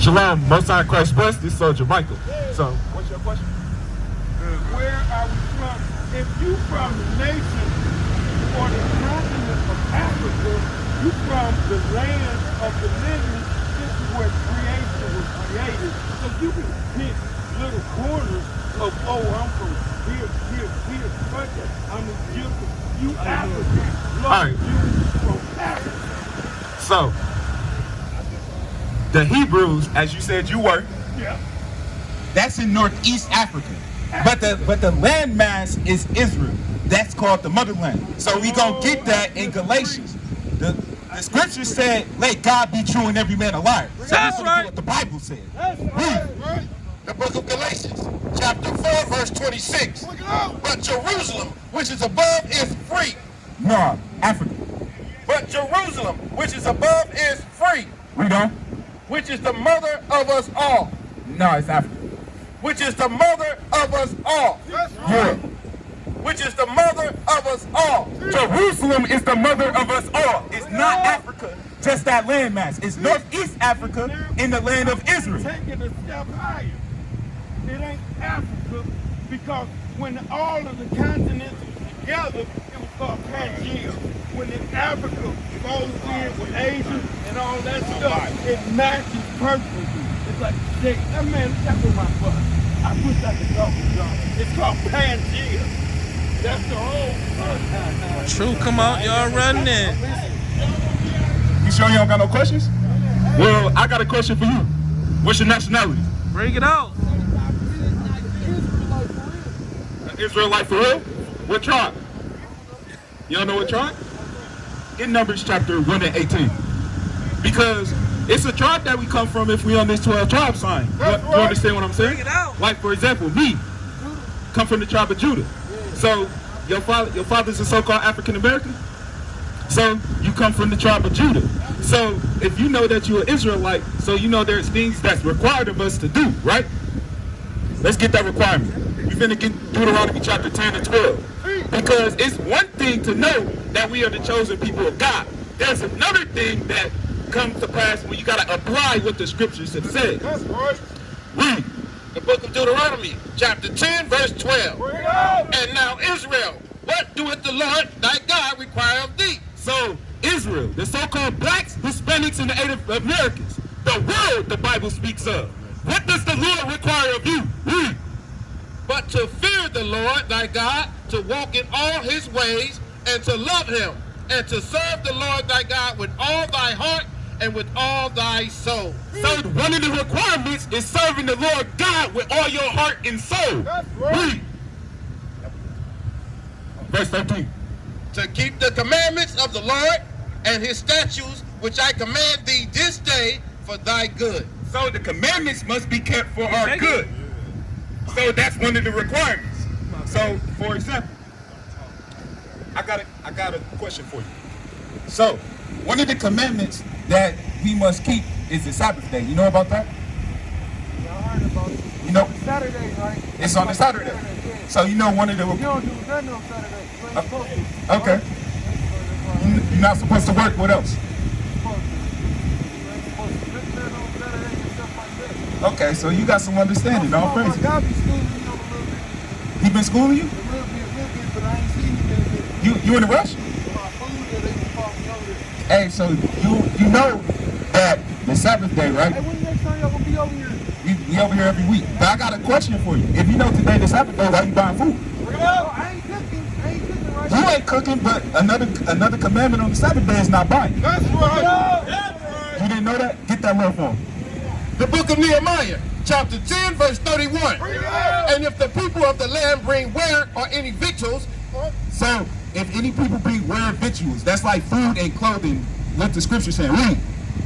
Shalom, Most High Christ bless. This Soldier Michael. So, what's your question? Where are we from? If you from the nation or the continent of Africa, you from the land of the living. This is where creation was created. So you can pick little corners of, oh, I'm from here, but I'm Egyptian. You African. Lord, All right. you from Africa. So, the Hebrews, as you said you were, Yeah. That's in Northeast Africa. But the landmass is Israel. That's called the motherland. So we gonna get that in Galatians. The scripture said, let God be true and every man a liar. So that's right. What the Bible said. Read the book of Galatians, chapter 4, verse 26. But Jerusalem, which is above, is free. No, Africa. But Jerusalem, which is above, is free. Read on. Which is the mother of us all. No, it's Africa. Which is the mother of us all. Europe. Which is the mother of us all. Jerusalem is the mother of us all. It's not Africa, just that landmass. It's Northeast Africa in the land of Israel. Take it a step higher. It ain't Africa because when all of the continents were together, it was called Pangea. When the Africa goes in with Asia and all that stuff, it matches perfectly. It's like, that man, that was my butt. I put that in double jump. It's called Pangea. That's the whole. True, come out, y'all running. You sure you don't got no questions? well, I got a question for you. What's your nationality? Bring it out. An Israelite for real? What tribe? You don't know what tribe? In Numbers chapter 1 and 18. Because it's a tribe that we come from if we on this 12 tribe sign. You understand what I'm saying? Bring it out. Like, for example, me come from the tribe of Judah. So your father's a so-called African American. So you come from the tribe of Judah. So if you know that you're an Israelite, so you know there's things that's required of us to do, right? Let's get that requirement. We're finna get Deuteronomy chapter 10 and 12. Because it's one thing to know that we are the chosen people of God. There's another thing that comes to pass when you gotta apply what the scriptures have said. That's right. Read. The book of Deuteronomy, chapter 10, verse 12. And now Israel, what doeth the Lord thy God require of thee? So Israel, the so-called blacks, Hispanics, and the Native Americans, the world the Bible speaks of. What does the Lord require of you? Read. But to fear the Lord thy God, to walk in all his ways, and to love him, and to serve the Lord thy God with all thy heart and with all thy soul. So one of the requirements is serving the Lord God with all your heart and soul. Read. Verse 13. To keep the commandments of the Lord and his statutes, which I command thee this day for thy good. So the commandments must be kept for our good. So that's one of the requirements. So, for example, I got a question for you. So, one of the commandments that we must keep is the Sabbath day. You know about that? Y'all heard about it. You know, Saturday, right? it's on a Saturday. So you know one of the... You don't do nothing on Saturday. You ain't supposed to. Okay. You're not supposed to work. What else? Okay, so you got some understanding. All praise. God be schooling me on a little bit. He been schooling you? A little bit, but I ain't seen it. You in a rush? My food that they can call me over there. Hey, so you know that the Sabbath day, right? Hey, when the next time y'all gonna be over here? We over here every week. But I got a question for you. If you know today the Sabbath day, why you buying food? I ain't cooking. I ain't cooking right You now. ain't cooking, but another commandment on the Sabbath day is not buying. That's right. You didn't know that? Get that word for him. The book of Nehemiah, chapter 10, verse 31. And if the people of the land bring ware or any victuals, So, if any people bring ware victuals, that's like food and clothing, what the scripture saying. Read.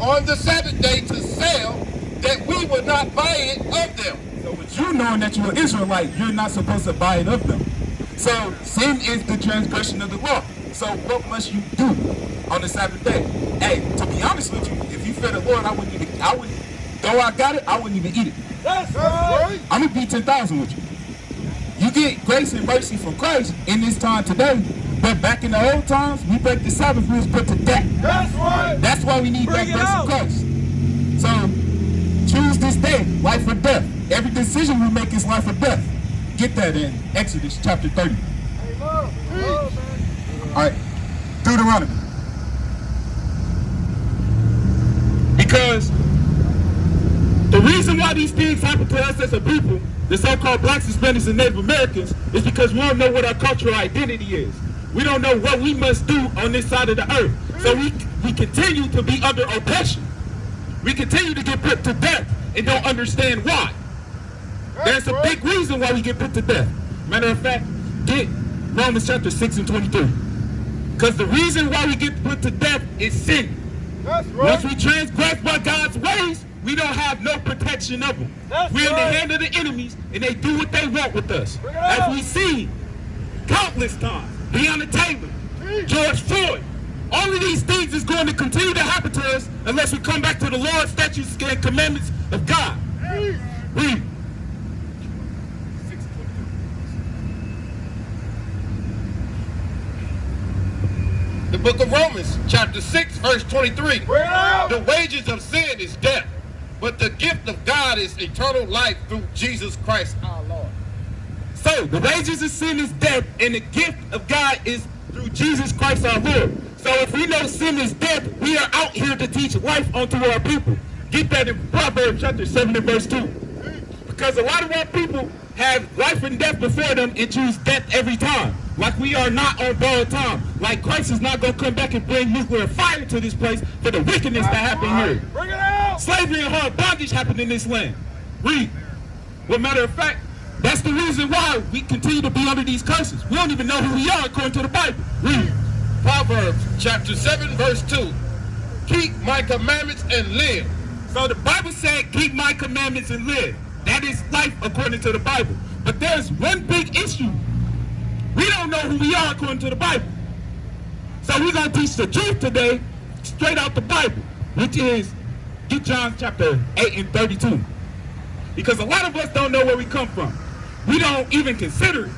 on the Sabbath day to sell, that we would not buy it of them. So with you knowing that you're an Israelite, you're not supposed to buy it of them. So sin is the transgression of the law. So what must you do on the Sabbath day? Hey, to be honest with you, if you fed the Lord, though I got it, I wouldn't even eat it. That's right. I'm gonna be 10,000 with you. You get grace and mercy from Christ in this time today, but back in the old times, we break the Sabbath rules put to death. That's right. That's why we need that grace of Christ. So choose life or death. Every decision we make is life or death. Get that in Exodus chapter 30. All right, Deuteronomy. Because the reason why these things happen to us as a people, the so-called blacks, Hispanics, and Native Americans, is because we don't know what our cultural identity is. We don't know what we must do on this side of the earth. So we continue to be under oppression. We continue to get put to death and don't understand why. There's a big reason why we get put to death. Matter of fact, get Romans chapter 6 and 23. Because the reason why we get put to death is sin. That's right. Once we transgress by God's ways, we don't have no protection of them. We're in the hand of the enemies, and they do what they want with us. As we see countless times, Breonna Taylor, George Floyd, all of these things is going to continue to happen to us unless we come back to the law, statutes, and commandments of God. Read. The book of Romans, chapter 6, verse 23. The wages of sin is death, but the gift of God is eternal life through Jesus Christ our Lord. So, the wages of sin is death, and the gift of God is through Jesus Christ our Lord. So, if we know sin is death, we are out here to teach life unto our people. Get that in Proverbs chapter 7 and verse 2. Because a lot of our people have life and death before them and choose death every time. Like we are not on borrowed time. Like Christ is not going to come back and bring nuclear fire to this place for the wickedness that happened here. Bring it out. Slavery and hard bondage happened in this land. Read. Well, matter of fact, that's the reason why we continue to be under these curses. We don't even know who we are according to the Bible. Read. Proverbs chapter 7, verse 2. Keep my commandments and live. So the Bible said, keep my commandments and live. That is life according to the Bible. But there's one big issue. We don't know who we are according to the Bible. So we're going to teach the truth today, straight out the Bible, which is, get John chapter 8 and 32. Because a lot of us don't know where we come from. We don't even consider it.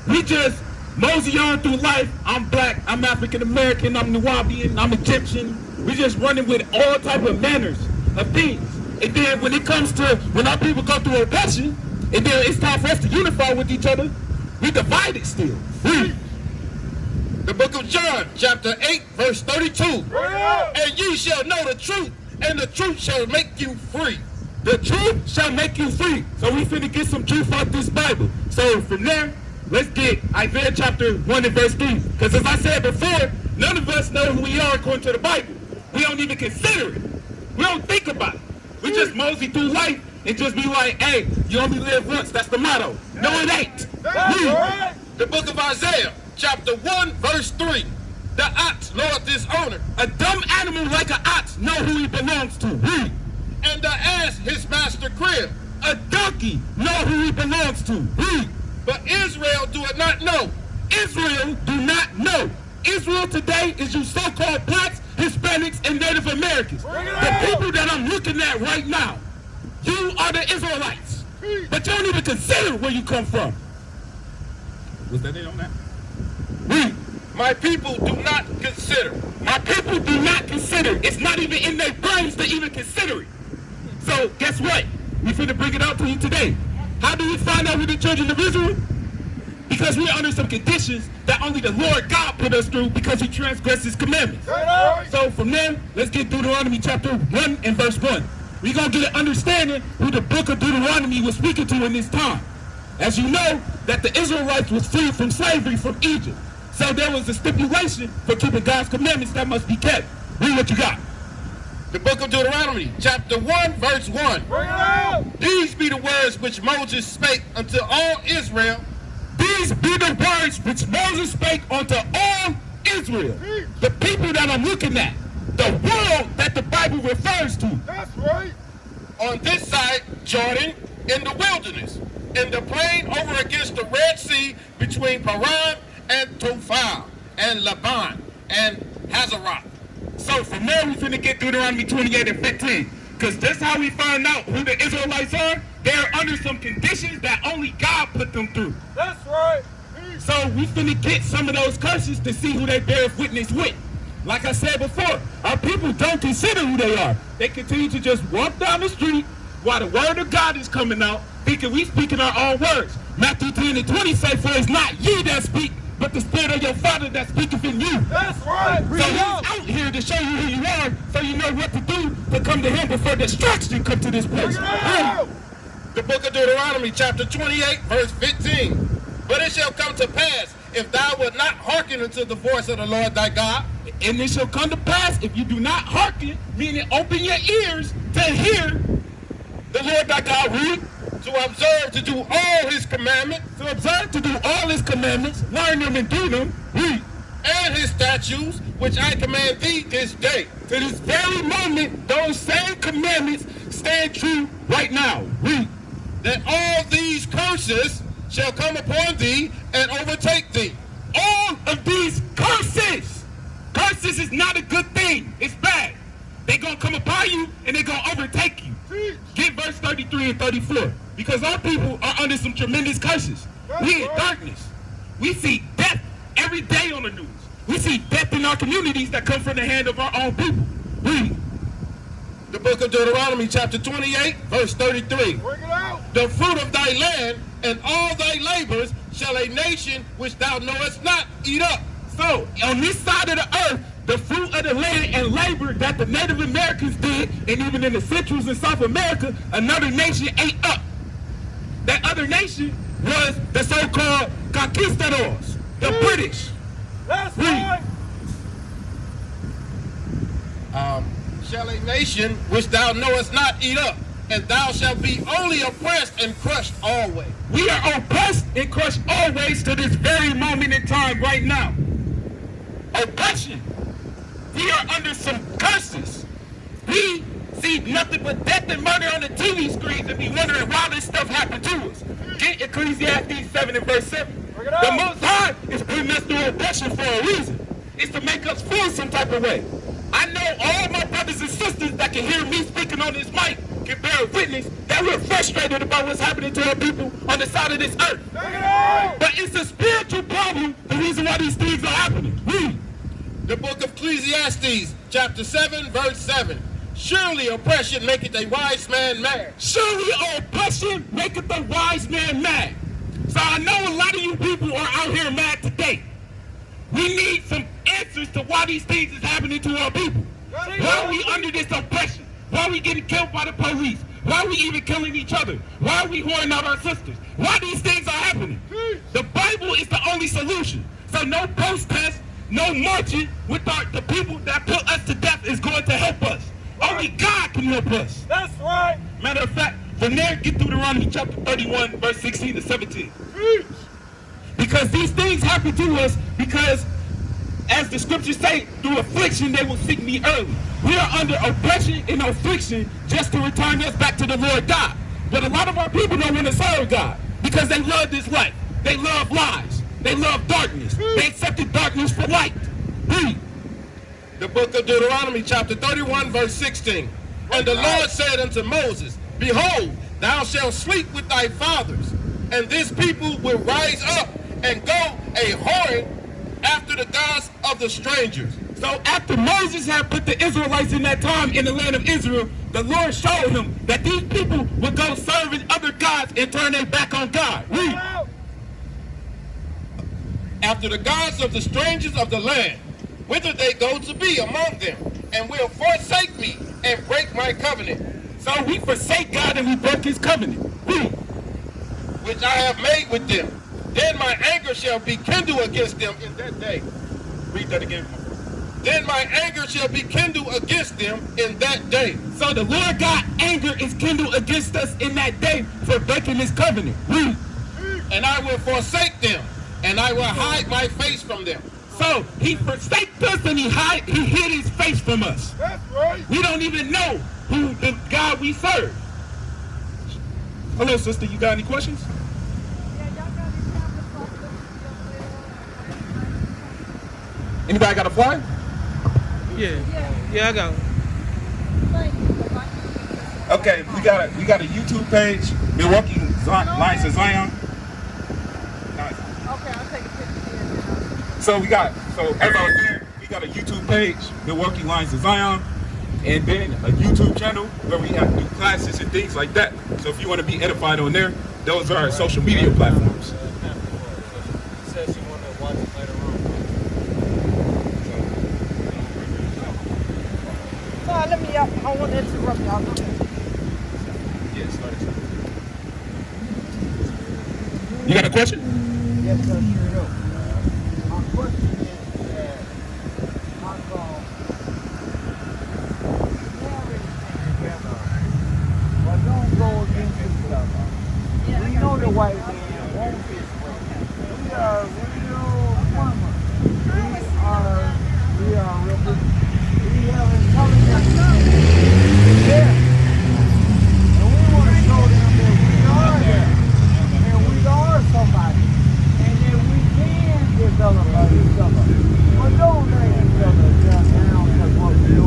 We just mosey on through life. I'm black, I'm African American, I'm Nubian, I'm Egyptian. We just running with all type of manners of things. And then when it comes to, when our people go through oppression, and then it's time for us to unify with each other, we divided still. The book of John, chapter 8, verse 32. And ye shall know the truth, and the truth shall make you free. The truth shall make you free. So we finna get some truth out this Bible. So from there, let's get Isaiah chapter 1 and verse 3. Because as I said before, none of us know who we are according to the Bible. We don't even consider it. We don't think about it. We just mosey through life and just be like, hey, you only live once. That's the motto. No, it ain't. The book of Isaiah, chapter 1, verse 3. The ox knoweth his owner, A dumb animal like an ox know who he belongs to. Read. and the ass his master crib. A donkey know who he belongs to. Read. But Israel doeth not know. Israel do not know. Israel today is you so-called blacks, Hispanics, and Native Americans. The people that I'm looking at right now, you are the Israelites. But you don't even consider where you come from. Was that it on that? Read. My people do not consider. My people do not consider. It's not even in their brains to even consider it. So guess what? We finna bring it out to you today. How do we find out we're the children of Israel? Because we're under some conditions that only the Lord God put us through because we transgressed his commandments. So from there, let's get Deuteronomy chapter 1 and verse 1. We're going to get an understanding who the book of Deuteronomy was speaking to in this time. As you know, that the Israelites was freed from slavery from Egypt. So there was a stipulation for keeping God's commandments that must be kept. Read what you got. The book of Deuteronomy, chapter 1, verse 1. These be the words which Moses spake unto all Israel. These be the words which Moses spake unto all Israel. The people that I'm looking at. The world that the Bible refers to. That's right. On this side, Jordan, in the wilderness, in the plain over against the Red Sea, between Paran and Tophel, and Laban, and Hazeroth. So from there we finna get Deuteronomy 28 and 15. Because that's how we find out who the Israelites are. They're under some conditions that only God put them through. That's right. So we finna get some of those curses to see who they bear witness with. Like I said before, our people don't consider who they are. They continue to just walk down the street, while the word of God is coming out, thinking we speaking our own words. Matthew 10:20 say, for it's not ye that speak, but the Spirit of your Father that speaketh in you. That's right. So he's out here to show you who you are, so you know what to do to come to him before destruction come to this place. The book of Deuteronomy, chapter 28, verse 15. But it shall come to pass, if thou wilt not hearken unto the voice of the Lord thy God, And it shall come to pass if you do not hearken, meaning open your ears to hear the Lord thy God read, to observe to do all his commandments, to observe to do all his commandments, learn them and do them, read. and his statutes, which I command thee this day. To this very moment, those same commandments stand true right now. Read. That all these curses shall come upon thee and overtake thee. All of these curses. Curses is not a good thing. It's bad. They're going to come upon you and they're going to overtake you. Get verse 33 and 34. Because our people are under some tremendous curses. We in darkness. We see death every day on the news. We see death in our communities that come from the hand of our own people. Read. The book of Deuteronomy, chapter 28, verse 33. Bring it out. The fruit of thy land and all thy labors shall a nation which thou knowest not eat up. So, on this side of the earth, the fruit of the land and labor that the Native Americans did, and even in the Centrals and South America, another nation ate up. That other nation was the so-called conquistadors, the British. That's Read. right. Shall a nation which thou knowest not eat up, and thou shalt be only oppressed and crushed always. We are oppressed and crushed always to this very moment in time right now. Oppression. We are under some curses. We see nothing but death and murder on the TV screens and be wondering why this stuff happened to us. Get Ecclesiastes 7 and verse 7. Bring it out. The Most High is putting us through oppression for a reason. It's to make us feel some type of way. I know all my brothers and sisters that can hear me speaking on this mic can bear witness that we're frustrated about what's happening to our people on the side of this earth. Bring it out. But it's a spiritual problem, the reason why these things are happening. Read. The book of Ecclesiastes, chapter 7, verse 7. Surely oppression maketh a wise man mad. Surely oppression maketh a wise man mad. So I know a lot of you people are out here mad today. We need some answers to why these things is happening to our people. Why are we under this oppression? Why are we getting killed by the police? Why are we even killing each other? Why are we whoring out our sisters? Why these things are happening? The Bible is the only solution. So no protest, no marching with the people that put us to death is going to help us. Only God can help us. That's right. Matter of fact, from there, get Deuteronomy chapter 31, verse 16 to 17. Because these things happen to us because, as the scriptures say, through affliction they will seek me early. We are under oppression and affliction just to return us back to the Lord God. But a lot of our people don't want to serve God because they love this life. They love lies. They love darkness. They accepted darkness for light. Read. The book of Deuteronomy, chapter 31, verse 16. And the Lord said unto Moses, Behold, thou shalt sleep with thy fathers, and this people will rise up and go a whoring after the gods of the strangers. So after Moses had put the Israelites in that time in the land of Israel, the Lord showed him that these people would go serving other gods and turn their back on God. Read. After the gods of the strangers of the land, whither they go to be among them, and will forsake me and break my covenant, So we forsake God and we broke his covenant. Read. which I have made with them. Then my anger shall be kindled against them in that day. Read that again. Then my anger shall be kindled against them in that day. So the Lord God anger is kindled against us in that day for breaking his covenant. Read. And I will forsake them, and I will hide my face from them. So he forsaked us and he hid his face from us. That's right. We don't even know who the God we serve. Hello, sister. You got any questions? Anybody got a flyer? Yeah, I got one. Okay, we got a YouTube page, Milwaukee Lions of Zion. Nice. Okay, I'll take a picture. So as I was saying, we got a YouTube page, Milwaukee Lions of Zion, and then a YouTube channel where we have to do classes and things like that. So if you want to be edified on there, those are our social media platforms. She said she wanted to watch it later on. No, let me, I want to interrupt y'all. Yeah, start it. You got a question? Yes, sir, sure do. My question is that my God, marriage together, but don't go against each other. We know the white man won't this way. We are real women. We are real. We have intelligence. Yeah. And we want to show them that we are there. And we are somebody. And that we can develop each other. But don't let each other down because what we do.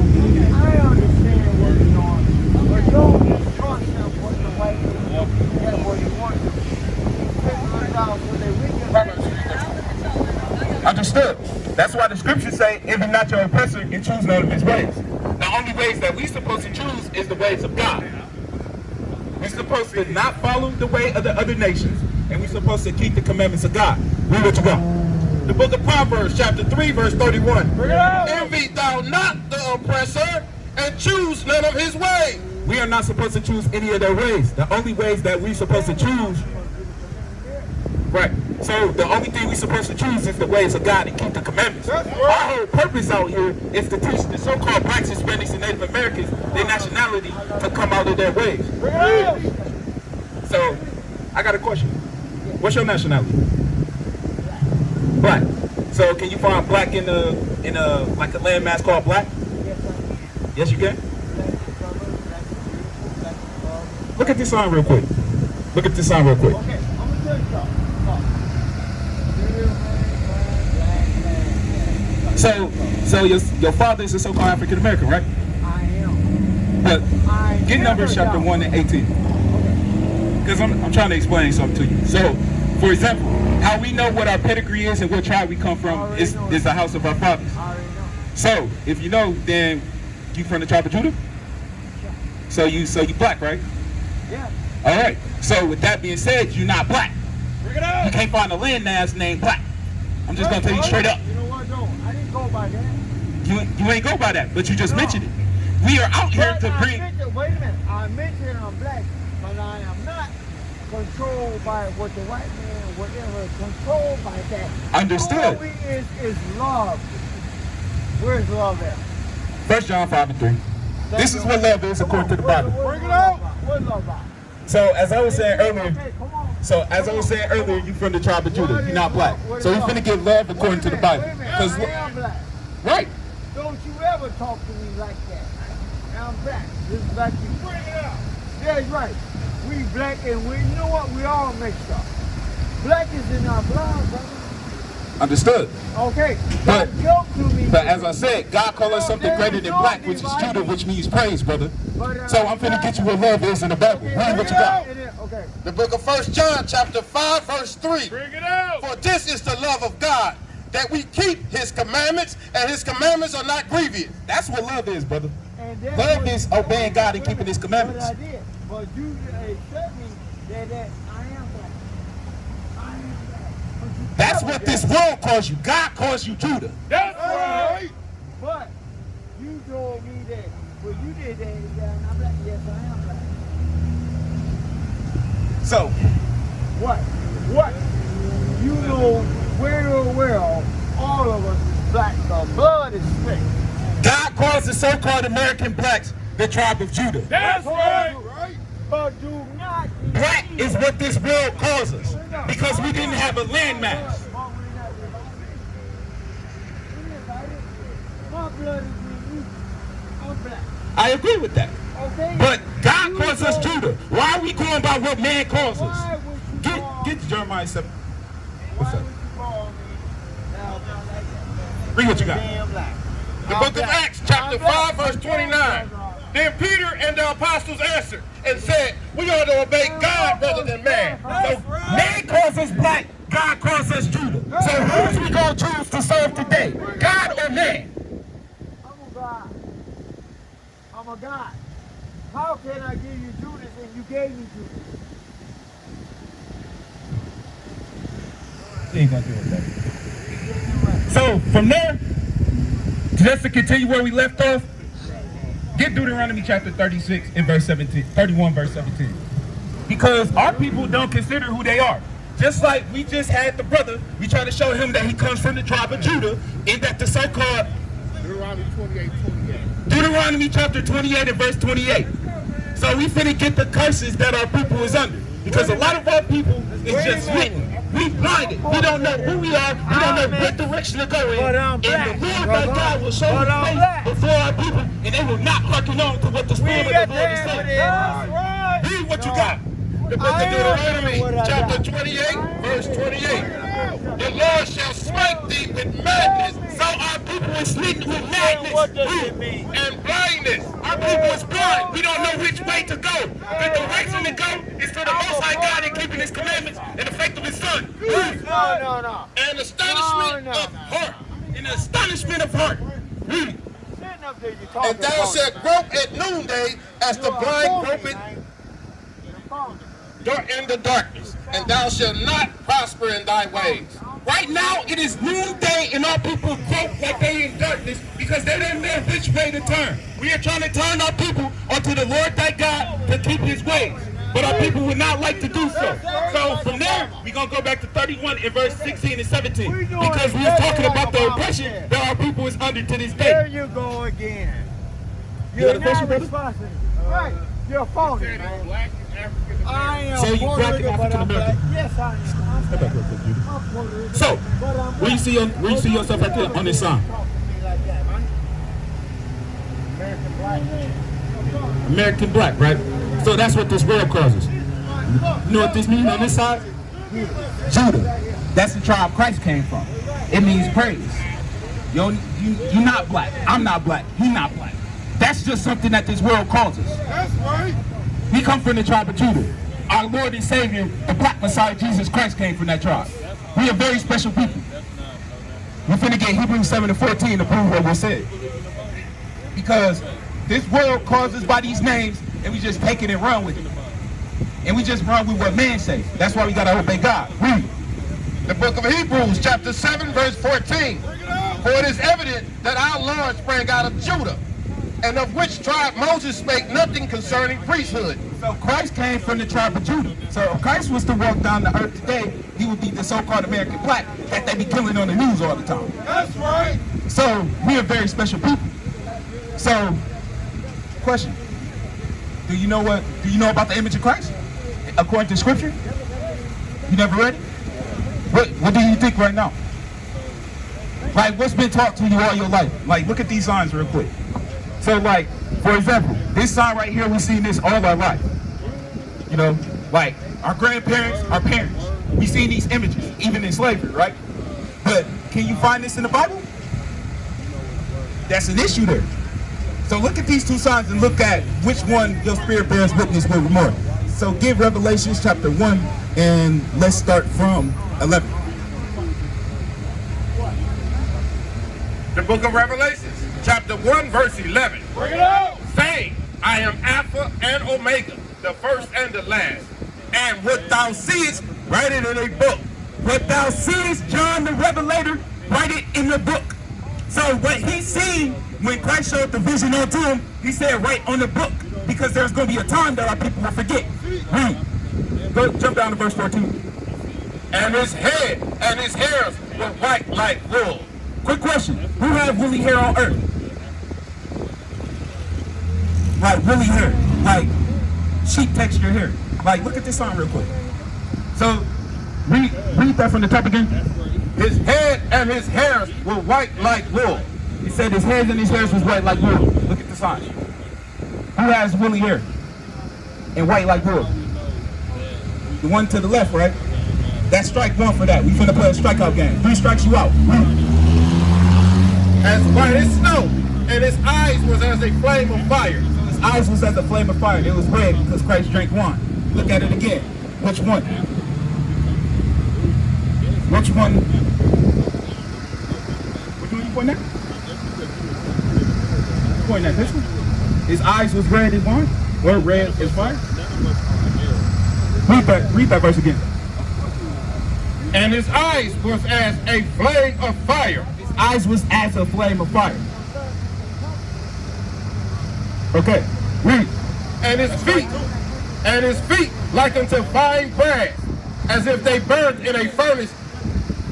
I understand what we're doing. But don't trust them what the white man do. That's what you want to do. Figure it out so that we can. Understood. That's why the scriptures say, envy not your oppressor and choose none of his ways. The only ways that we're supposed to choose is the ways of God. We're supposed to not follow the way of the other nations, and we're supposed to keep the commandments of God. Read what you got. The book of Proverbs, chapter 3, verse 31. Envy thou not the oppressor, and choose none of his ways. We are not supposed to choose any of their ways. The only ways that we're supposed to choose, right? So the only thing we're supposed to choose is the ways of God and keep the commandments. Our whole purpose out here is to teach the so-called blacks, Hispanics, and Native Americans their nationality to come out of their ways. So I got a question. What's your nationality? Black. So can you find black in a like a landmass called black? Yes, you can. Look at this sign real quick. Look at this sign real quick. Okay, I'm going to tell you something. So your father is a so-called African American, right? I am. But get Numbers chapter 1 and 18. Because I'm trying to explain something to you. So, for example, how we know what our pedigree is and what tribe we come from is the house of our fathers. I already know. So, if you know, then you from the tribe of Judah? So you black, right? Yeah. All right. So with that being said, you're not black. You can't find a landmass named black. I'm just gonna tell you straight up. You know what, though? I didn't go by that. You ain't go by that, but you just mentioned it. We are out here to bring. Wait a minute. I mentioned I'm black, but I am not controlled by what the white man, whatever, controlled by that. Understood. All we is love. Where's love at? 1 John 5 and 3. This is what love is according to the Bible. Bring it out. What's love about? So as I was saying earlier, Okay, come on. you from the tribe of Judah. You're not black. So we're finna give love according to the Bible. Wait a minute. I am black. Right. Don't you ever talk to me like that. I'm black. This is black people. Bring it out. That's right. We black and we, you know what? We all mixed up. Black is in our blood, brother. Understood. Okay. But- Don't joke to me. But as I said, God called us something greater than black, which is Judah, which means praise, brother. So I'm finna get you what love is in the Bible. Read what you got. Okay. The book of 1 John, chapter 5, verse 3. Bring it out. For this is the love of God, that we keep his commandments, and his commandments are not grievous. That's what love is, brother. And that's Love what- is obeying God and keeping his commandments. But I did. But you accept me that I am black. I am black. But you That's never what did. this world calls you. God calls you Judah. That's right. But you told me that, well, you did that, and I'm like, yes, I am black. So, What? What? You know very well all of us is black. The blood is thick. God calls the so-called American blacks the tribe of Judah. That's right. But do not. Black is what this world calls us because we didn't have a landmass. My blood is in you. I'm black. I agree with that. Okay? But God calls us Judah. Why are we going by what man calls us? Why would you call Get Jeremiah 7. What's Why up? would you call me now like that? Read what you got. Damn black. The book of Acts, chapter 5, verse 29. Then Peter and the apostles answered and said, we ought to obey God rather than man. So man calls us black, God calls us Judah. So who's we gonna choose to serve today? God or man? I'm a God. I'm a God. How can I give you Judas and you gave me Judas? He ain't gonna do it, baby. So from there, just to continue where we left off, get Deuteronomy chapter 36 and verse 17, 31 verse 17. Because our people don't consider who they are. Just like we just had the brother, we try to show him that he comes from the tribe of Judah, and that the so-called Deuteronomy chapter 28 and verse 28. So we finna get the curses that our people is under. Because a lot of our people is just written. We blinded. We don't know who we are. We don't know what direction to go in. And the Lord thy God will show his face before our people, and they will not hearken on to what the Spirit of the Lord is saying. Read what you got. The book of Deuteronomy, chapter 28, verse 28. The Lord shall smite thee with madness. So our people is smitten with madness. What does it mean? And blindness. Our people is blind. We don't know which way to go. The direction to go is to the Most High God and keeping His commandments and the faith of His Son. No. And astonishment of heart. In the astonishment of heart. Read. Sitting up there, you talking And thou shalt grope at noonday as the blind gropeth in the darkness. And thou shalt not prosper in thy ways. Right now, it is noonday, and our people grope like they in darkness because they don't know which way to turn. We are trying to turn our people onto the Lord thy God to keep His ways. But our people would not like to do so. So from there, we're going to go back to 31 and verse 16 and 17. Because we was talking about the oppression that our people is under to this There day. you go again. You You're got a question, not brother? responsible. Right. You're phony, man. I am So you Puerto black and Rican, but African I'm black. American? Yes, I am. Step back real quick, Judy. I'm Puerto Rican, So, but I'm where you black. see yourself right there on this sign? Talk to me like that, man. American black. American black, right? So that's what this world causes. You know what this means on this side? Judah. That's the tribe Christ came from. It means praise. You're not black. I'm not black. He's not black. That's just something that this world calls us. That's right. We come from the tribe of Judah. Our Lord and Savior, the black Messiah, Jesus Christ, came from that tribe. We are very special people. We're finna get Hebrews 7 and 14 to prove what we said. Because this world calls us by these names, and we just take it and run with it. And we just run with what man says. That's why we gotta obey God. Read. The book of Hebrews, chapter 7, verse 14. For it is evident that our Lord sprang out of Judah, and of which tribe Moses spake nothing concerning priesthood. So Christ came from the tribe of Judah. So if Christ was to walk down the earth today, he would be the so-called American black that they be killing on the news all the time. That's right. So we are very special people. So, question. Do you know about the image of Christ? According to scripture? You never read it? What do you think right now? Like, what's been taught to you all your life? Like, look at these signs real quick. So, like, for example, this sign right here, we've seen this all our life. You know, like, our grandparents, our parents, we've seen these images, even in slavery, right? But can you find this in the Bible? That's an issue there. So look at these two signs and look at which one your spirit bears witness with more. So give Revelations chapter 1 and let's start from 11. The book of Revelations, chapter 1, verse 11. Bring it out. Saying, I am Alpha and Omega, the first and the last. And what thou seest, write it in a book. What thou seest, John the Revelator, write it in the book. So what he seen when Christ showed the vision unto him, he said, write on the book. Because there's going to be a time that our people will forget. Read. Go, jump down to verse 14. And his head and his hairs were white like wool. Quick question. Who have woolly hair on earth? Like woolly hair. Like sheep texture hair. Like look at this sign real quick. So read that from the top again. His head and his hairs were white like wool. He said his head and his hairs was white like wool. Look at the sign. Who has woolly hair and white like wool? The one to the left, right? That's strike one for that. We finna play a strikeout game. 3 strikes you out. As white as snow, and his eyes was as a flame of fire. His eyes was as a flame of fire. It was red because Christ drank wine. Look at it again. Which one? Which one? Which one you pointing at? You pointing at this one? His eyes was red as wine, or red as fire. Read that verse again. And his eyes was as a flame of fire. His eyes was as a flame of fire. Okay, read. And his feet like unto fine brass, as if they burned in a furnace.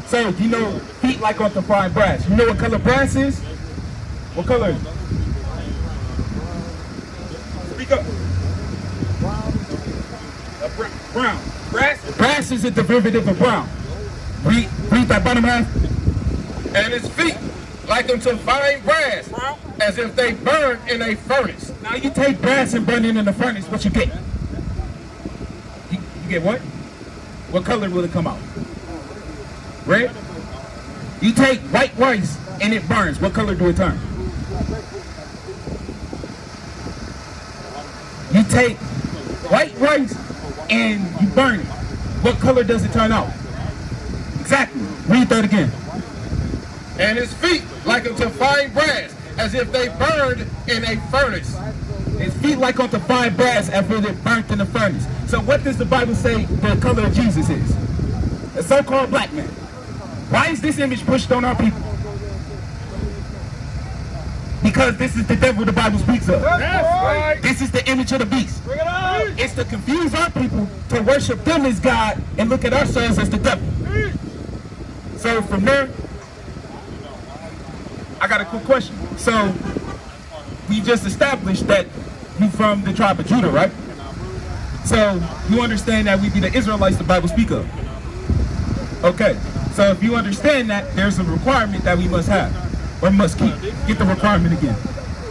So, you know, feet like on the fine brass. You know what color brass is? What color is it? Speak up. Brown. Brass is a derivative of brown. Read that bottom half. And his feet like unto fine brass, as if they burned in a furnace. Now you take brass and burn it in the furnace, what you get? You get what? What color will it come out? Red? You take white rice and it burns, what color do it turn? You take white rice and you burn it, what color does it turn out? Exactly. Read that again. And his feet like unto fine brass, as if they burned in a furnace. His feet like unto fine brass after they're burnt in the furnace. So what does the Bible say the color of Jesus is? A so-called black man. Why is this image pushed on our people? Because this is the devil the Bible speaks of. This is the image of the beast. It's to confuse our people to worship them as God and look at ourselves as the devil. So from there, I got a quick question. So we just established that you from the tribe of Judah, right? So you understand that we be the Israelites the Bible speak of. Okay. So if you understand that, there's a requirement that we must have, or must keep. Get the requirement again.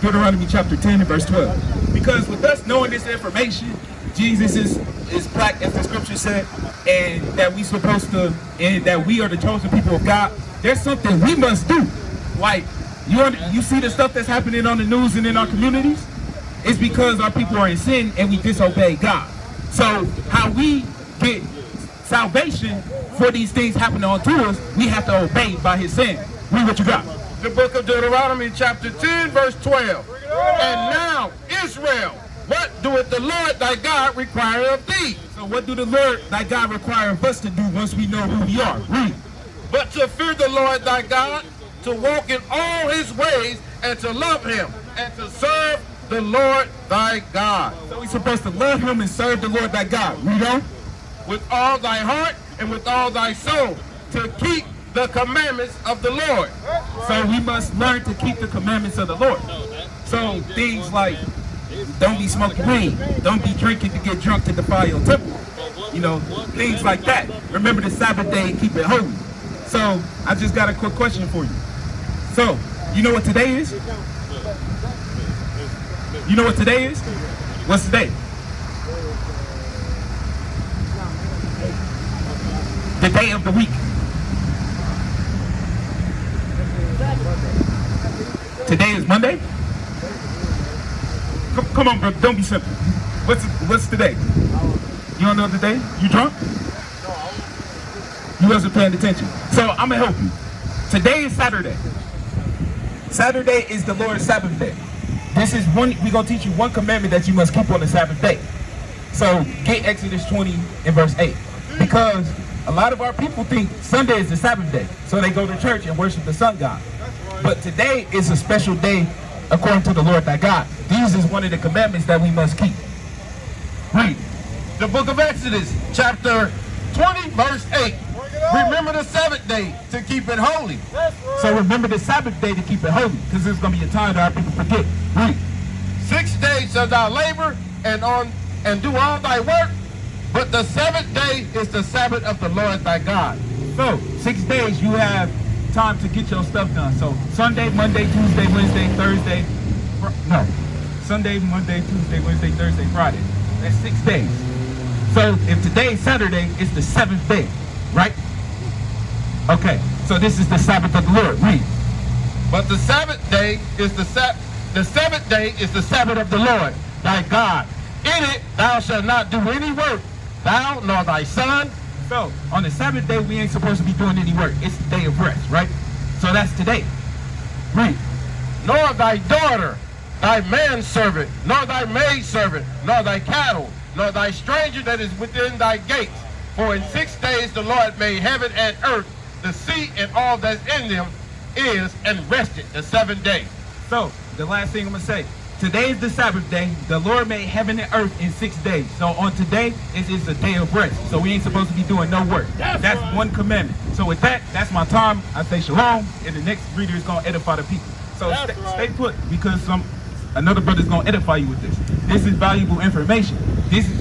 Deuteronomy chapter 10 and verse 12. Because with us knowing this information, Jesus is black, as the scripture said, and that we supposed to, and that we are the chosen people of God, there's something we must do. Like, you see the stuff that's happening on the news and in our communities? It's because our people are in sin and we disobey God. So how we get salvation for these things happening unto us, we have to obey by his saying. Read what you got. The book of Deuteronomy chapter 10 verse 12. And now Israel, what doeth the Lord thy God require of thee? So what do the Lord thy God require of us to do once we know who we are? Read. But to fear the Lord thy God, to walk in all his ways, and to love him, and to serve the Lord thy God. So we're supposed to love him and serve the Lord thy God. Read on. With all thy heart and with all thy soul, to keep the commandments of the Lord. So we must learn to keep the commandments of the Lord. So things like, don't be smoking weed, don't be drinking to get drunk to defile your temple. You know, things like that. Remember the Sabbath day and keep it holy. So I just got a quick question for you. So, you know what today is? You know what today is? What's today? The day of the week. Today is Monday? Come on, bro. Don't be simple. What's today? You don't know the day? You drunk? You wasn't paying attention. So I'm gonna help you. Today is Saturday. Saturday is the Lord's Sabbath day. This is one. We're gonna teach you one commandment that you must keep on the Sabbath day. So get Exodus 20 and verse 8, because a lot of our people think Sunday is the Sabbath day, so they go to church and worship the sun god. But today is a special day according to the Lord thy God. These is one of the commandments that we must keep. Read. The book of Exodus, chapter 20, verse 8. Remember the seventh day to keep it holy. So remember the Sabbath day to keep it holy, because there's going to be a time that our people forget. Read. 6 days shalt thou labor and do all thy work, but the seventh day is the Sabbath of the Lord thy God. So 6 days you have time to get your stuff done. So Sunday, Monday, Tuesday, Wednesday, Thursday. No. Sunday, Monday, Tuesday, Wednesday, Thursday, Friday. That's 6 days. So if today is Saturday, it's the 7th day, right? Okay. So this is the Sabbath of the Lord. Read. But the seventh day is the seventh day is the Sabbath of the Lord thy God. In it thou shalt not do any work, thou nor thy son. So on the Sabbath day, we ain't supposed to be doing any work. It's the day of rest, right? So that's today. Read. Nor thy daughter, thy manservant, nor thy maidservant, nor thy cattle, nor thy stranger that is within thy gates. For in 6 days the Lord made heaven and earth, the sea and all that's in them is, and rested the 7th day. So, the last thing I'm going to say. Today is the Sabbath day. The Lord made heaven and earth in 6 days. So on today, it's a day of rest. So we ain't supposed to be doing no work. That's right. One commandment. So with that, that's my time. I say shalom, and the next reader is going to edify the people. So stay put, because another brother is going to edify you with this. This is valuable information. This is